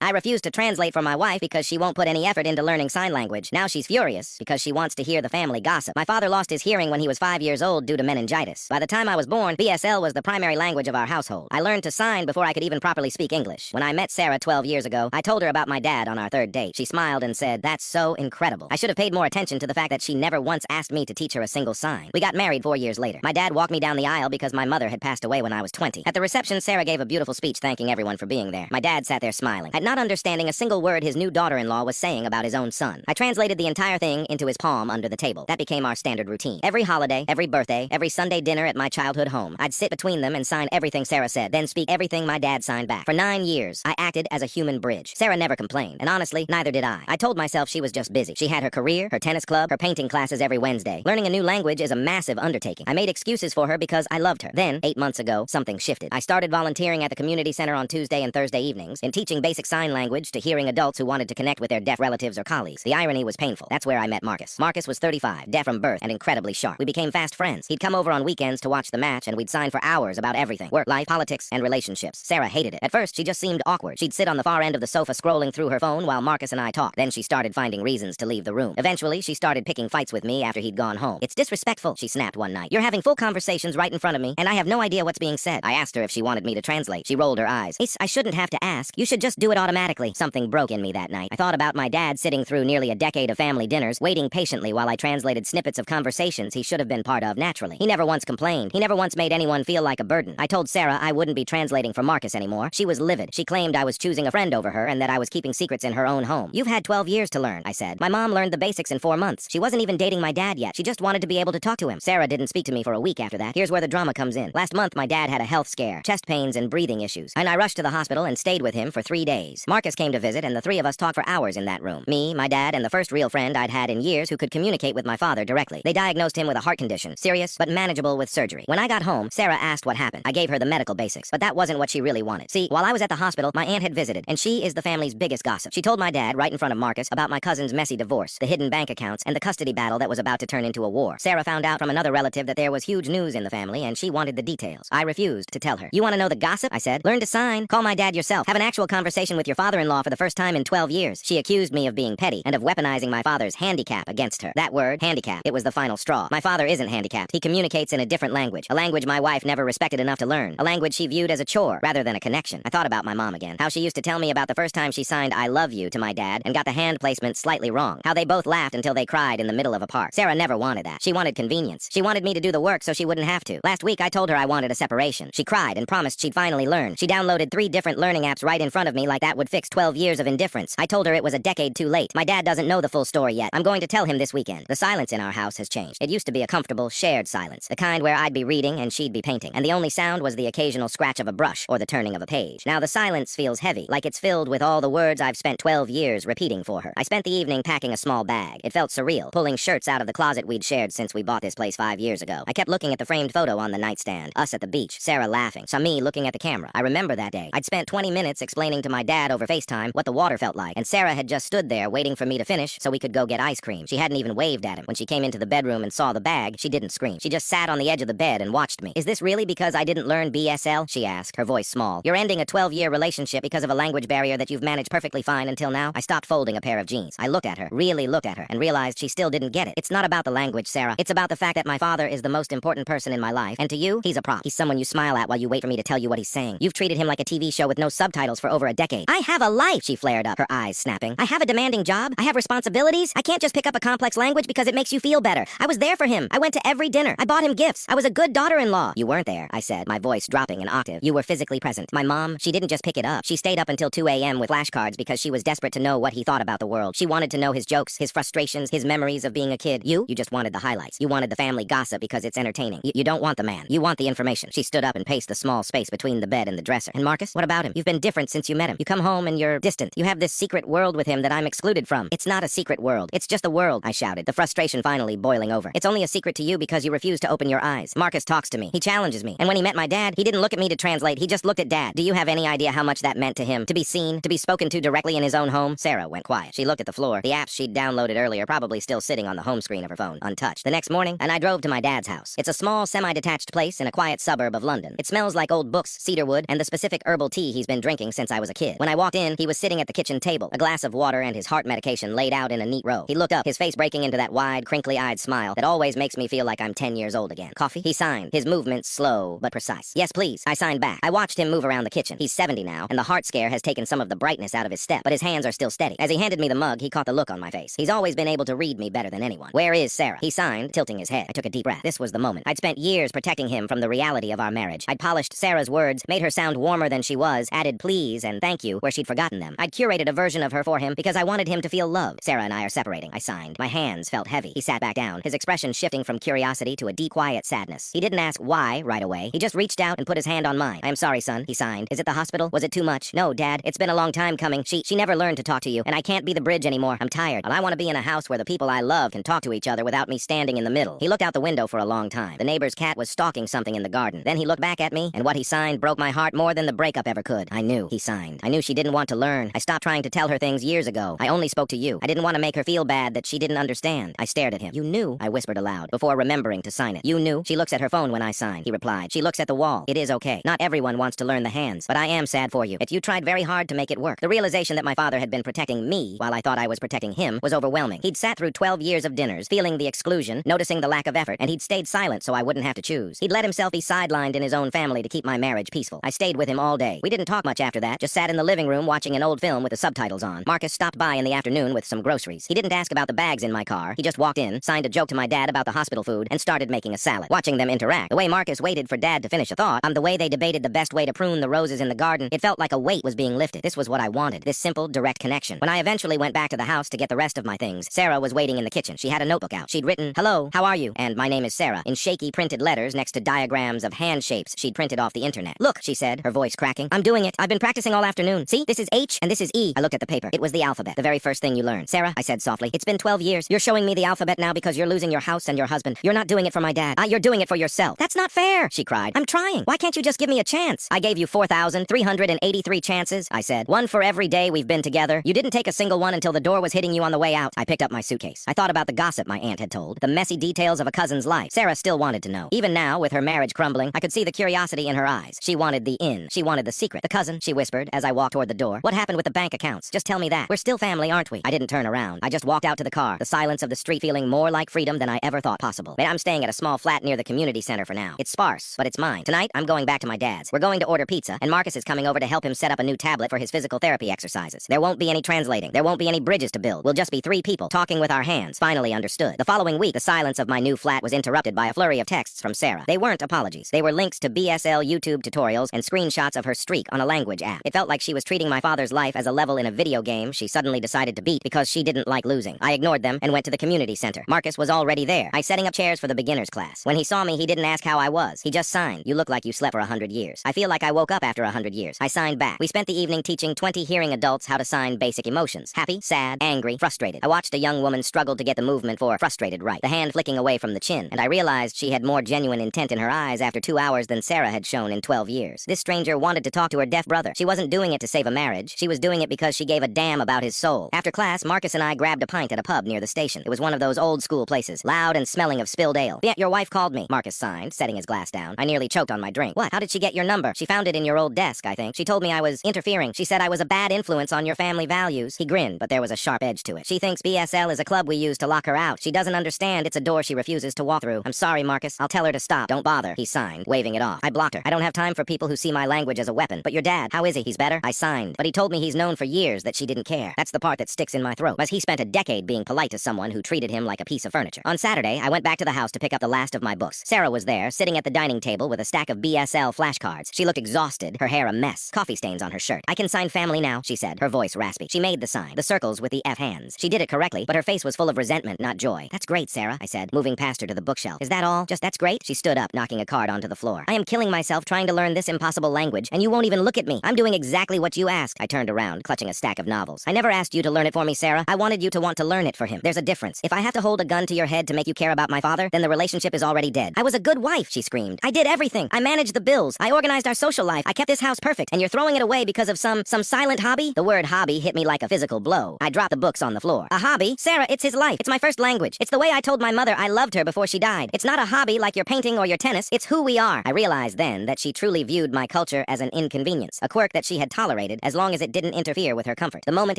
I refuse to translate for my wife because she won't put any effort into learning sign language. Now she's furious because she wants to hear the family gossip. My father lost his hearing when he was 5 years old due to meningitis. By the time I was born, BSL was the primary language of our household. I learned to sign before I could even properly speak English. When I met Sarah 12 years ago, I told her about my dad on our third date. She smiled and said, "That's so incredible." I should have paid more attention to the fact that she never once asked me to teach her a single sign. We got married 4 years later. My dad walked me down the aisle because my mother had passed away when I was 20. At the reception, Sarah gave a beautiful speech thanking everyone for being there. My dad sat there smiling, at not understanding a single word his new daughter-in-law was saying about his own son. I translated the entire thing into his palm under the table. That became our standard routine. Every holiday, every birthday, every Sunday dinner at my childhood home, I'd sit between them and sign everything Sarah said, then speak everything my dad signed back. For 9 years, I acted as a human bridge. Sarah never complained, and honestly, neither did I. I told myself she was just busy. She had her career, her tennis club, her painting classes every Wednesday. Learning a new language is a massive undertaking. I made excuses for her because I loved her. Then, 8 months ago, something shifted. I started volunteering at the community center on Tuesday and Thursday evenings, in teaching basic sign language to hearing adults who wanted to connect with their deaf relatives or colleagues. The irony was painful. That's where I met Marcus. Marcus was 35, deaf from birth, and incredibly sharp. We became fast friends. He'd come over on weekends to watch the match, and we'd sign for hours about everything: work, life, politics, and relationships. Sarah hated it. At first, she just seemed awkward. She'd sit on the far end of the sofa scrolling through her phone while Marcus and I talked. Then she started finding reasons to leave the room. Eventually, she started picking fights with me after he'd gone home. "It's disrespectful," she snapped one night. "You're having full conversations right in front of me, and I have no idea what's being said." I asked her if she wanted me to translate. She rolled her eyes. "I shouldn't have to ask. You should just do it automatically." Something broke in me that night. I thought about my dad sitting through nearly a decade of family dinners, waiting patiently while I translated snippets of conversations he should have been part of naturally. He never once complained. He never once made anyone feel like a burden. I told Sarah I wouldn't be translating for Marcus anymore. She was livid. She claimed I was choosing a friend over her and that I was keeping secrets in her own home. "You've had 12 years to learn," I said. "My mom learned the basics in 4 months. She wasn't even dating my dad yet. She just wanted to be able to talk to him." Sarah didn't speak to me for a week after that. Here's where the drama comes in. Last month, my dad had a health scare, chest pains and breathing issues, and I rushed to the hospital and stayed with him for 3 days. Marcus came to visit, and the three of us talked for hours in that room. Me, my dad, and the first real friend I'd had in years who could communicate with my father directly. They diagnosed him with a heart condition, serious but manageable with surgery. When I got home, Sarah asked what happened. I gave her the medical basics, but that wasn't what she really wanted. See, while I was at the hospital, my aunt had visited, and she is the family's biggest gossip. She told my dad right in front of Marcus about my cousin's messy divorce, the hidden bank accounts, and the custody battle that was about to turn into a war. Sarah found out from another relative that there was huge news in the family, and she wanted the details. I refused to tell her. "You want to know the gossip?" I said. "Learn to sign. Call my dad yourself. Have an actual conversation with your father-in-law for the first time in 12 years. She accused me of being petty and of weaponizing my father's handicap against her. That word, handicap, it was the final straw. My father isn't handicapped. He communicates in a different language, a language my wife never respected enough to learn, a language she viewed as a chore rather than a connection. I thought about my mom again, how she used to tell me about the first time she signed "I love you" to my dad and got the hand placement slightly wrong, how they both laughed until they cried in the middle of a park. Sarah never wanted that. She wanted convenience. She wanted me to do the work so she wouldn't have to. Last week I told her I wanted a separation. She cried and promised she'd finally learn. She downloaded 3 different learning apps right in front of me like that would fix 12 years of indifference. I told her it was a decade too late. My dad doesn't know the full story yet. I'm going to tell him this weekend. The silence in our house has changed. It used to be a comfortable, shared silence, the kind where I'd be reading and she'd be painting, and the only sound was the occasional scratch of a brush or the turning of a page. Now the silence feels heavy, like it's filled with all the words I've spent 12 years repeating for her. I spent the evening packing a small bag. It felt surreal, pulling shirts out of the closet we'd shared since we bought this place 5 years ago. I kept looking at the framed photo on the nightstand, us at the beach, Sarah laughing, me looking at the camera. I remember that day. I'd spent 20 minutes explaining to my dad over FaceTime what the water felt like, and Sarah had just stood there waiting for me to finish so we could go get ice cream. She hadn't even waved at him. When she came into the bedroom and saw the bag, she didn't scream. She just sat on the edge of the bed and watched me. "Is this really because I didn't learn BSL?" she asked, her voice small. "You're ending a 12-year relationship because of a language barrier that you've managed perfectly fine until now?" I stopped folding a pair of jeans. I looked at her, really looked at her, and realized she still didn't get it. "It's not about the language, Sarah. It's about the fact that my father is the most important person in my life, and to you, he's a prop. He's someone you smile at while you wait for me to tell you what he's saying. You've treated him like a TV show with no subtitles for over a decade." "I have a life," she flared up, her eyes snapping. "I have a demanding job. I have responsibilities. I can't just pick up a complex language because it makes you feel better. I was there for him. I went to every dinner. I bought him gifts. I was a good daughter-in-law." "You weren't there," I said, my voice dropping an octave. "You were physically present. My mom, she didn't just pick it up. She stayed up until 2 a.m. with flashcards because she was desperate to know what he thought about the world. She wanted to know his jokes, his frustrations, his memories of being a kid. You just wanted the highlights. You wanted the family gossip because it's entertaining. You don't want the man. You want the information." She stood up and paced the small space between the bed and the dresser. "And Marcus, what about him? You've been different since you met him. You come home and you're distant. You have this secret world with him that I'm excluded from." "It's not a secret world. It's just a world," I shouted, the frustration finally boiling over. "It's only a secret to you because you refuse to open your eyes. Marcus talks to me. He challenges me. And when he met my dad, he didn't look at me to translate. He just looked at Dad. Do you have any idea how much that meant to him? To be seen, to be spoken to directly in his own home?" Sarah went quiet. She looked at the floor. The apps she'd downloaded earlier probably still sitting on the home screen of her phone, untouched. The next morning, and I drove to my dad's house. It's a small, semi-detached place in a quiet suburb of London. It smells like old books, cedarwood, and the specific herbal tea he's been drinking since I was a kid. When I I walked in, he was sitting at the kitchen table, a glass of water and his heart medication laid out in a neat row. He looked up, his face breaking into that wide, crinkly-eyed smile that always makes me feel like I'm 10 years old again. Coffee? He signed, his movements slow but precise. Yes, please. I signed back. I watched him move around the kitchen. He's 70 now, and the heart scare has taken some of the brightness out of his step, but his hands are still steady. As he handed me the mug, he caught the look on my face. He's always been able to read me better than anyone. Where is Sarah? He signed, tilting his head. I took a deep breath. This was the moment. I'd spent years protecting him from the reality of our marriage. I'd polished Sarah's words, made her sound warmer than she was, added please and thank you where she'd forgotten them. I'd curated a version of her for him because I wanted him to feel loved. Sarah and I are separating. I signed. My hands felt heavy. He sat back down, his expression shifting from curiosity to a deep, quiet sadness. He didn't ask why right away. He just reached out and put his hand on mine. I am sorry, son, he signed. Is it the hospital? Was it too much? No, Dad. It's been a long time coming. She never learned to talk to you, and I can't be the bridge anymore. I'm tired, and I want to be in a house where the people I love can talk to each other without me standing in the middle. He looked out the window for a long time. The neighbor's cat was stalking something in the garden. Then he looked back at me, and what he signed broke my heart more than the breakup ever could. I knew, he signed. I knew she didn't want to learn. I stopped trying to tell her things years ago. I only spoke to you. I didn't want to make her feel bad that she didn't understand. I stared at him. You knew, I whispered aloud, before remembering to sign it. You knew? She looks at her phone when I sign, he replied. She looks at the wall. It is okay. Not everyone wants to learn the hands, but I am sad for you. You tried very hard to make it work. The realization that my father had been protecting me while I thought I was protecting him was overwhelming. He'd sat through 12 years of dinners, feeling the exclusion, noticing the lack of effort, and he'd stayed silent so I wouldn't have to choose. He'd let himself be sidelined in his own family to keep my marriage peaceful. I stayed with him all day. We didn't talk much after that, just sat in the living room watching an old film with the subtitles on. Marcus stopped by in the afternoon with some groceries. He didn't ask about the bags in my car. He just walked in, signed a joke to my dad about the hospital food, and started making a salad. Watching them interact, the way Marcus waited for Dad to finish a thought, the way they debated the best way to prune the roses in the garden, it felt like a weight was being lifted. This was what I wanted, this simple, direct connection. When I eventually went back to the house to get the rest of my things, Sarah was waiting in the kitchen. She had a notebook out. She'd written, "Hello, how are you?" and "My name is Sarah," in shaky printed letters next to diagrams of hand shapes she'd printed off the internet. "Look," she said, her voice cracking. "I'm doing it. I've been practicing all afternoon. See, this is H and this is E." I looked at the paper. It was the alphabet, the very first thing you learn. "Sarah," I said softly, "it's been 12 years. You're showing me the alphabet now because you're losing your house and your husband. You're not doing it for my dad. You're doing it for yourself." "That's not fair," she cried. "I'm trying. Why can't you just give me a chance?" "I gave you 4,383 chances," I said. "One for every day we've been together. You didn't take a single one until the door was hitting you on the way out." I picked up my suitcase. I thought about the gossip my aunt had told, the messy details of a cousin's life. Sarah still wanted to know. Even now, with her marriage crumbling, I could see the curiosity in her eyes. She wanted the in. She wanted the secret. "The cousin," she whispered as I walked toward the door. "What happened with the bank accounts? Just tell me that. We're still family, aren't we?" I didn't turn around. I just walked out to the car, the silence of the street feeling more like freedom than I ever thought possible. I'm staying at a small flat near the community center for now. It's sparse, but it's mine. Tonight, I'm going back to my dad's. We're going to order pizza, and Marcus is coming over to help him set up a new tablet for his physical therapy exercises. There won't be any translating. There won't be any bridges to build. We'll just be three people talking with our hands. Finally understood. The following week, the silence of my new flat was interrupted by a flurry of texts from Sarah. They weren't apologies. They were links to BSL YouTube tutorials and screenshots of her streak on a language app. It felt like she was treating my father's life as a level in a video game she suddenly decided to beat because she didn't like losing. I ignored them and went to the community center. Marcus was already there. I setting up chairs for the beginners class. When he saw me, he didn't ask how I was. He just signed, "You look like you slept for 100 years. I feel like I woke up after 100 years." I signed back. We spent the evening teaching 20 hearing adults how to sign basic emotions. Happy, sad, angry, frustrated. I watched a young woman struggle to get the movement for frustrated right, the hand flicking away from the chin, and I realized she had more genuine intent in her eyes after 2 hours than Sarah had shown in 12 years. This stranger wanted to talk to her deaf brother. She wasn't doing it to save a marriage. She was doing it because she gave a damn about his soul. After class, Marcus and I grabbed a pint at a pub near the station. It was one of those old school places, loud and smelling of spilled ale. "Yeah, your wife called me," Marcus signed, setting his glass down. I nearly choked on my drink. "What? How did she get your number?" "She found it in your old desk, I think. She told me I was interfering. She said I was a bad influence on your family values." He grinned, but there was a sharp edge to it. "She thinks BSL is a club we use to lock her out. She doesn't understand it's a door she refuses to walk through." "I'm sorry, Marcus. I'll tell her to stop." "Don't bother," he signed, waving it off. I blocked her. "I don't have time for people who see my language as a weapon." "But your dad, how is he? He's better?" I signed, but he told me he's known for years that she didn't care. That's the part that sticks in my throat, as he spent a decade being polite to someone who treated him like a piece of furniture. On Saturday, I went back to the house to pick up the last of my books. Sarah was there, sitting at the dining table with a stack of BSL flashcards. She looked exhausted, her hair a mess, coffee stains on her shirt. "I can sign family now," she said, her voice raspy. She made the sign, the circles with the F hands. She did it correctly, but her face was full of resentment, not joy. "That's great, Sarah," I said, moving past her to the bookshelf. "Is that all? Just that's great?" She stood up, knocking a card onto the floor. "I am killing myself trying to learn this impossible language, and you won't even look at me. I'm doing exactly what you asked." I turned around, clutching a stack of novels. "I never asked you to learn it for me, Sarah. I wanted you to want to learn it for him. There's a difference. If I have to hold a gun to your head to make you care about my father, then the relationship is already dead." "I was a good wife," she screamed. "I did everything. I managed the bills. I organized our social life. I kept this house perfect. And you're throwing it away because of some silent hobby?" The word hobby hit me like a physical blow. I dropped the books on the floor. "A hobby? Sarah, it's his life. It's my first language. It's the way I told my mother I loved her before she died. It's not a hobby like your painting or your tennis. It's who we are." I realized then that she truly viewed my culture as an inconvenience, a quirk that she had tolerated tolerated as long as it didn't interfere with her comfort. The moment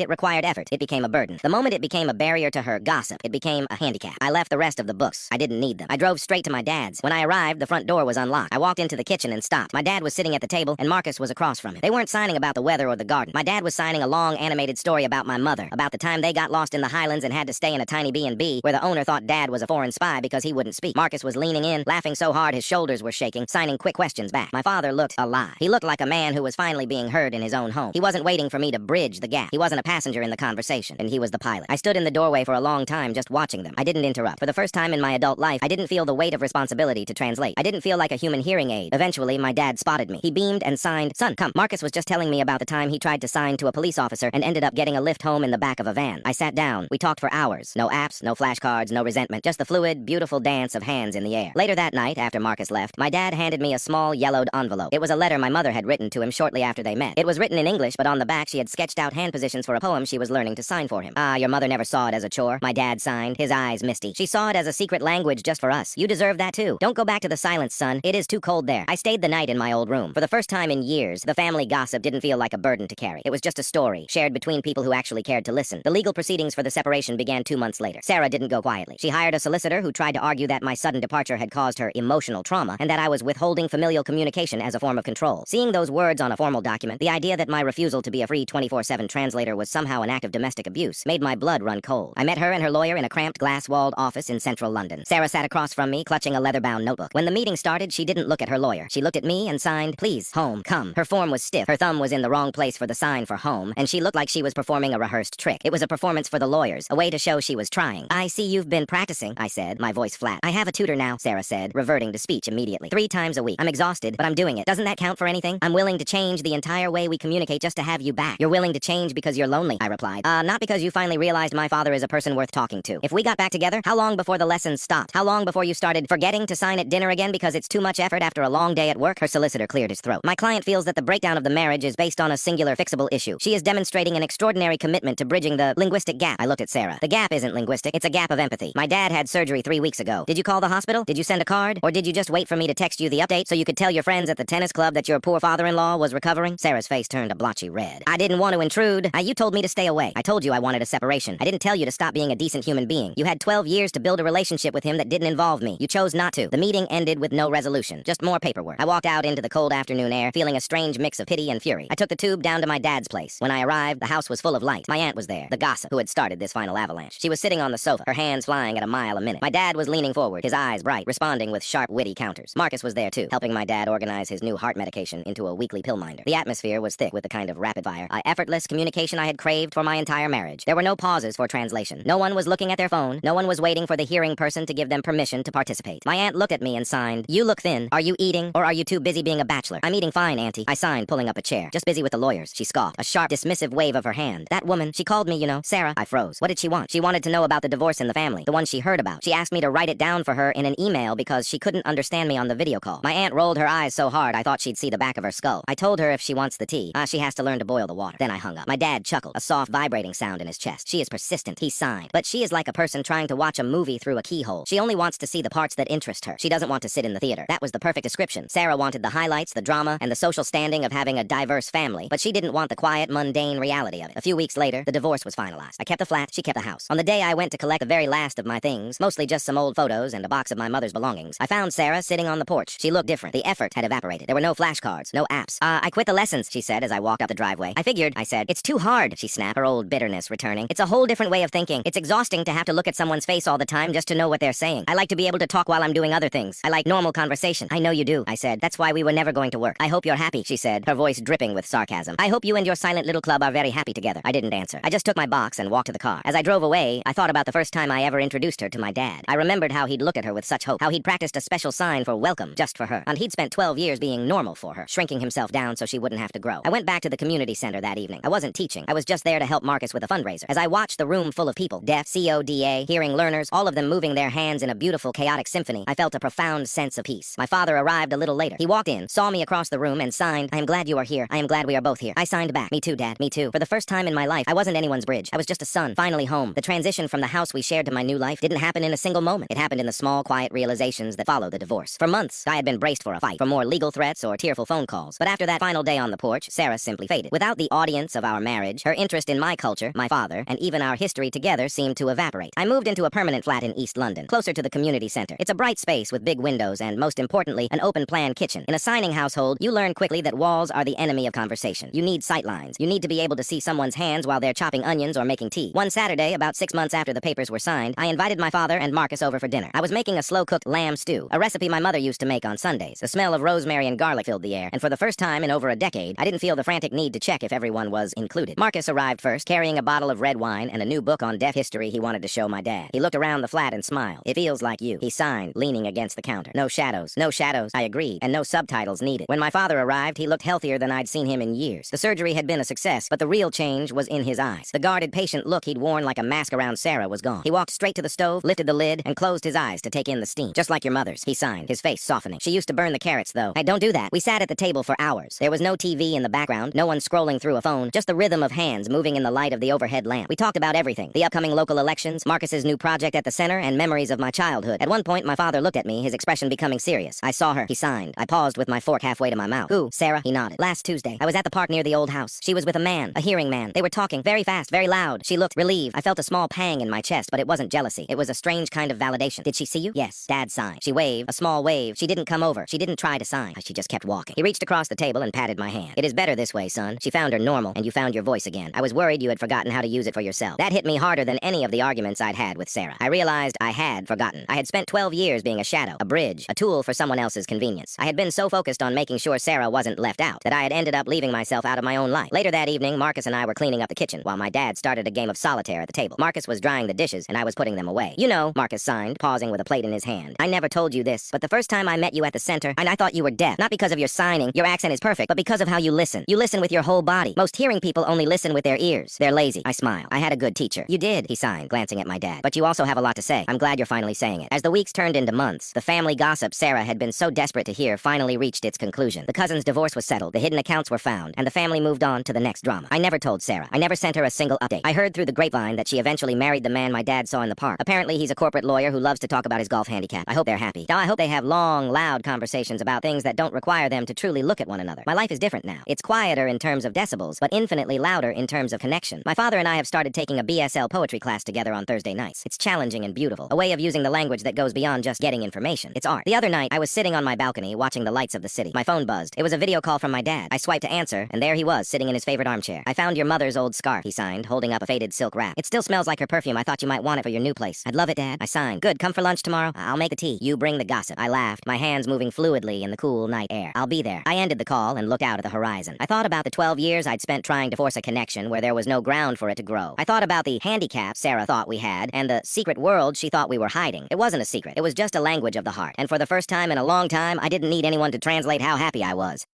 it required effort, it became a burden. The moment it became a barrier to her gossip, it became a handicap. I left the rest of the books. I didn't need them. I drove straight to my dad's. When I arrived, the front door was unlocked. I walked into the kitchen and stopped. My dad was sitting at the table, and Marcus was across from him. They weren't signing about the weather or the garden. My dad was signing a long animated story about my mother, about the time they got lost in the Highlands and had to stay in a tiny B&B where the owner thought Dad was a foreign spy because he wouldn't speak. Marcus was leaning in, laughing so hard his shoulders were shaking, signing quick questions back. My father looked alive. He looked like a man who was finally being heard in his own home. He wasn't waiting for me to bridge the gap. He wasn't a passenger in the conversation, and he was the pilot. I stood in the doorway for a long time just watching them. I didn't interrupt. For the first time in my adult life, I didn't feel the weight of responsibility to translate. I didn't feel like a human hearing aid. Eventually, my dad spotted me. He beamed and signed, "Son, come." Marcus was just telling me about the time he tried to sign to a police officer and ended up getting a lift home in the back of a van. I sat down. We talked for hours. No apps, no flashcards, no resentment, just the fluid, beautiful dance of hands in the air. Later that night, after Marcus left, my dad handed me a small yellowed envelope. It was a letter my mother had written to him shortly after they met. It was written in English, but on the back she had sketched out hand positions for a poem she was learning to sign for him. Ah, your mother never saw it as a chore. My dad signed, his eyes misty. She saw it as a secret language just for us. You deserve that too. Don't go back to the silence, son. It is too cold there. I stayed the night in my old room. For the first time in years, the family gossip didn't feel like a burden to carry. It was just a story, shared between people who actually cared to listen. The legal proceedings for the separation began 2 months later. Sarah didn't go quietly. She hired a solicitor who tried to argue that my sudden departure had caused her emotional trauma and that I was withholding familial communication as a form of control. Seeing those words on a formal document, the idea that my refusal to be a free 24/7 translator was somehow an act of domestic abuse made my blood run cold. I met her and her lawyer in a cramped glass-walled office in central London. Sarah sat across from me, clutching a leather-bound notebook. When the meeting started, she didn't look at her lawyer. She looked at me and signed, "Please, home, come." Her form was stiff. Her thumb was in the wrong place for the sign for home, and she looked like she was performing a rehearsed trick. It was a performance for the lawyers, a way to show she was trying. "I see you've been practicing," I said, my voice flat. "I have a tutor now," Sarah said, reverting to speech immediately. 3 times a week. "I'm exhausted, but I'm doing it. Doesn't that count for anything? I'm willing to change the entire way we communicate just to have you back." "You're willing to change because you're lonely," I replied. Not because you finally realized my father is a person worth talking to. If we got back together, how long before the lessons stopped? How long before you started forgetting to sign at dinner again because it's too much effort after a long day at work?" Her solicitor cleared his throat. "My client feels that the breakdown of the marriage is based on a singular fixable issue. She is demonstrating an extraordinary commitment to bridging the linguistic gap." I looked at Sarah. "The gap isn't linguistic, it's a gap of empathy. My dad had surgery 3 weeks ago. Did you call the hospital? Did you send a card? Or did you just wait for me to text you the update so you could tell your friends at the tennis club that your poor father-in-law was recovering?" Sarah's face turned a blotchy red. "I didn't want to intrude. You told me to stay away. I told you I wanted a separation. I didn't tell you to stop being a decent human being. You had 12 years to build a relationship with him that didn't involve me. You chose not to." The meeting ended with no resolution, just more paperwork. I walked out into the cold afternoon air, feeling a strange mix of pity and fury. I took the tube down to my dad's place. When I arrived, the house was full of light. My aunt was there, the gossip who had started this final avalanche. She was sitting on the sofa, her hands flying at a mile a minute. My dad was leaning forward, his eyes bright, responding with sharp, witty counters. Marcus was there too, helping my dad organize his new heart medication into a weekly pill minder. The atmosphere was thick with the kind of rapid-fire, effortless communication I had craved for my entire marriage. There were no pauses for translation. No one was looking at their phone. No one was waiting for the hearing person to give them permission to participate. My aunt looked at me and signed, "You look thin. Are you eating, or are you too busy being a bachelor?" "I'm eating fine, Auntie," I signed, pulling up a chair. "Just busy with the lawyers." She scoffed, a sharp, dismissive wave of her hand. "That woman, she called me, you know." "Sarah." I froze. What did she want? She wanted to know about the divorce in the family, the one she heard about. She asked me to write it down for her in an email because she couldn't understand me on the video call. My aunt rolled her eyes so hard I thought she'd see the back of her skull. I told her if she wants the tea, she has to learn to boil the water. Then I hung up. My dad chuckled, a soft vibrating sound in his chest. "She is persistent," he signed. "But she is like a person trying to watch a movie through a keyhole. She only wants to see the parts that interest her. She doesn't want to sit in the theater." That was the perfect description. Sarah wanted the highlights, the drama, and the social standing of having a diverse family, but she didn't want the quiet, mundane reality of it. A few weeks later, the divorce was finalized. I kept the flat, she kept the house. On the day I went to collect the very last of my things, mostly just some old photos and a box of my mother's belongings, I found Sarah sitting on the porch. She looked different. The effort had evaporated. There were no flashcards, no apps. "I quit the lessons," she said as I walked up the driveway. "I figured," I said. "It's too hard," she snapped, her old bitterness returning. "It's a whole different way of thinking. It's exhausting to have to look at someone's face all the time just to know what they're saying. I like to be able to talk while I'm doing other things. I like normal conversation." "I know you do," I said. "That's why we were never going to work." "I hope you're happy," she said, her voice dripping with sarcasm. "I hope you and your silent little club are very happy together." I didn't answer. I just took my box and walked to the car. As I drove away, I thought about the first time I ever introduced her to my dad. I remembered how he'd looked at her with such hope, how he'd practiced a special sign for welcome just for her, and he'd spent 12 years being normal for her, shrinking himself down so she wouldn't have to grow. I went back to the community center that evening. I wasn't teaching. I was just there to help Marcus with a fundraiser. As I watched the room full of people, deaf, CODA, hearing learners, all of them moving their hands in a beautiful, chaotic symphony, I felt a profound sense of peace. My father arrived a little later. He walked in, saw me across the room, and signed, "I am glad you are here. I am glad we are both here." I signed back, "Me too, Dad. Me too." For the first time in my life, I wasn't anyone's bridge. I was just a son, finally home. The transition from the house we shared to my new life didn't happen in a single moment. It happened in the small, quiet realizations that followed the divorce. For months, I had been braced for a fight, for more legal threats or tearful phone calls. But after that final day on the porch, Sarah Sarah simply faded. Without the audience of our marriage, her interest in my culture, my father, and even our history together seemed to evaporate. I moved into a permanent flat in East London, closer to the community center. It's a bright space with big windows and, most importantly, an open-plan kitchen. In a signing household, you learn quickly that walls are the enemy of conversation. You need sightlines. You need to be able to see someone's hands while they're chopping onions or making tea. One Saturday, about 6 months after the papers were signed, I invited my father and Marcus over for dinner. I was making a slow-cooked lamb stew, a recipe my mother used to make on Sundays. The smell of rosemary and garlic filled the air, and for the first time in over a decade, I didn't feel the frantic need to check if everyone was included. Marcus arrived first, carrying a bottle of red wine and a new book on deaf history he wanted to show my dad. He looked around the flat and smiled. "It feels like you," he signed, leaning against the counter. "No shadows. No shadows," I agreed, "and no subtitles needed." When my father arrived, he looked healthier than I'd seen him in years. The surgery had been a success, but the real change was in his eyes. The guarded patient look he'd worn like a mask around Sarah was gone. He walked straight to the stove, lifted the lid, and closed his eyes to take in the steam. "Just like your mother's," he signed, his face softening. "She used to burn the carrots, though." "I don't do that." We sat at the table for hours. There was no TV in the background, no one scrolling through a phone, just the rhythm of hands moving in the light of the overhead lamp. We talked about everything: the upcoming local elections, Marcus's new project at the center, and memories of my childhood. At one point, my father looked at me, his expression becoming serious. "I saw her," he signed. I paused with my fork halfway to my mouth. "Who?" "Sarah," he nodded. "Last Tuesday. I was at the park near the old house. She was with a man, a hearing man. They were talking very fast, very loud. She looked relieved. I felt a small pang in my chest, but it wasn't jealousy. It was a strange kind of validation." "Did she see you?" "Yes." Dad signed. "She waved, a small wave. She didn't come over. She didn't try to sign. She just kept walking." He reached across the table and patted my hand. "It is better this way, son. She found her normal, and you found your voice again. I was worried you had forgotten how to use it for yourself." That hit me harder than any of the arguments I'd had with Sarah. I realized I had forgotten. I had spent 12 years being a shadow, a bridge, a tool for someone else's convenience. I had been so focused on making sure Sarah wasn't left out that I had ended up leaving myself out of my own life. Later that evening, Marcus and I were cleaning up the kitchen while my dad started a game of solitaire at the table. Marcus was drying the dishes, and I was putting them away. "You know," Marcus signed, pausing with a plate in his hand, "I never told you this, but the first time I met you at the center, and I thought you were deaf. Not because of your signing, your accent is perfect, but because of how you listen. You listen with your whole body. Most hearing people only listen with their ears. They're lazy." I smiled. "I had a good teacher." "You did," he signed, glancing at my dad. "But you also have a lot to say. I'm glad you're finally saying it." As the weeks turned into months, the family gossip Sarah had been so desperate to hear finally reached its conclusion. The cousin's divorce was settled, the hidden accounts were found, and the family moved on to the next drama. I never told Sarah. I never sent her a single update. I heard through the grapevine that she eventually married the man my dad saw in the park. Apparently he's a corporate lawyer who loves to talk about his golf handicap. I hope they're happy. Now I hope they have long, loud conversations about things that don't require them to truly look at one another. My life is different now. It's quieter in terms of decibels, but infinitely louder in terms of connection. My father and I have started taking a BSL poetry class together on Thursday nights. It's challenging and beautiful. A way of using the language that goes beyond just getting information. It's art. The other night, I was sitting on my balcony watching the lights of the city. My phone buzzed. It was a video call from my dad. I swiped to answer, and there he was, sitting in his favorite armchair. "I found your mother's old scarf," he signed, holding up a faded silk wrap. "It still smells like her perfume. I thought you might want it for your new place." "I'd love it, Dad." I signed. "Good. Come for lunch tomorrow? I'll make the tea. You bring the gossip." I laughed, my hands moving fluidly in the cool night air. "I'll be there." I ended the call and looked out at the horizon. I thought about the 12 years I'd spent trying to force a connection where there was no ground for it to grow. I thought about the handicap Sarah thought we had, and the secret world she thought we were hiding. It wasn't a secret. It was just a language of the heart. And for the first time in a long time, I didn't need anyone to translate how happy I was.